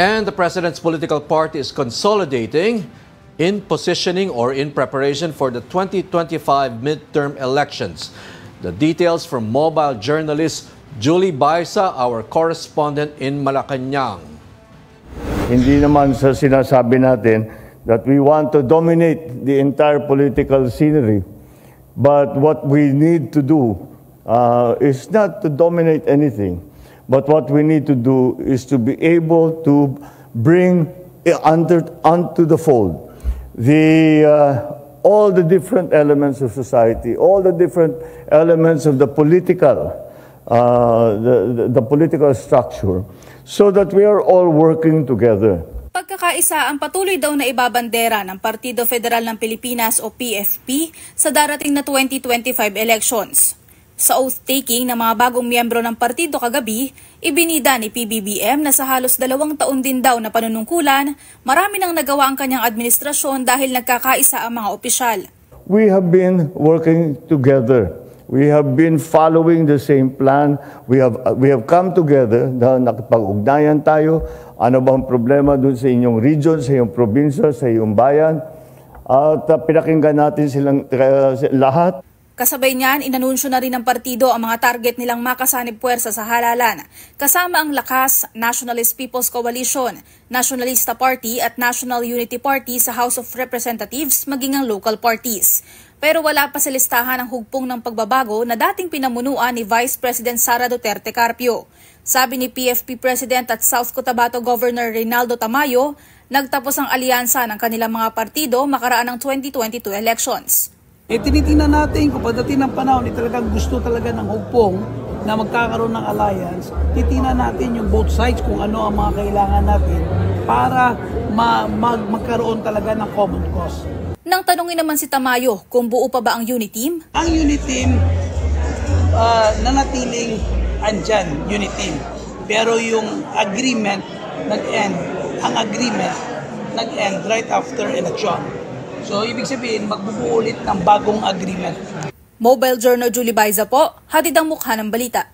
And the president's political party is consolidating in positioning or in preparation for the 2025 midterm elections. The details from mobile journalist Julie Baisa, our correspondent in Malacanang. Hindi naman sa sinasabi natin that we want to dominate the entire political scenery. But what we need to do is not to dominate anything. But what we need to do is to be able to bring onto the fold all the different elements of society, all the different elements of the political structure, so that we are all working together. Pagkakaisa ang patuloy daw na ibabandera ng Partido Federal ng Pilipinas o PFP sa darating na 2025 elections. Sa oath-taking ng mga bagong miyembro ng partido kagabi, ibinida ni PBBM na sa halos 2 taon din daw na panunungkulan, marami nang nagawa ang kanyang administrasyon dahil nagkakaisa ang mga opisyal. We have been working together. We have been following the same plan. We have come together na nakipag-ugnayan tayo. Ano bang problema dun sa inyong region, sa iyong probinsya, sa iyong bayan? At pinakinggan natin silang lahat. Kasabay niyan, inanunsyo na rin ng partido ang mga target nilang makasanib puwersa sa halalan, kasama ang Lakas, Nationalist People's Coalition, Nationalista Party at National Unity Party sa House of Representatives maging ang local parties. Pero wala pa sa listahan ang hugpong ng pagbabago na dating pinamunuan ni Vice President Sara Duterte Carpio. Sabi ni PFP President at South Cotabato Governor Reynaldo Tamayo, nagtapos ang alyansa ng kanilang mga partido makaraan ng 2022 elections. Tinitingnan natin kung pagdating ng panahon, talagang gusto talaga ng hugpong na magkakaroon ng alliance. Titingnan natin yung both sides kung ano ang mga kailangan natin para magkaroon talaga ng common cause. Nang tanungin naman si Tamayo kung buo pa ba ang unity team? Ang unity team, nanatiling andyan, unity team. Pero yung agreement nag-end. Ang agreement nag-end right after election. So, ibig sabihin, magbubuo ulit ng bagong agreement. Mobile Journal Julie Baisa po, hatid ang mukha ng balita.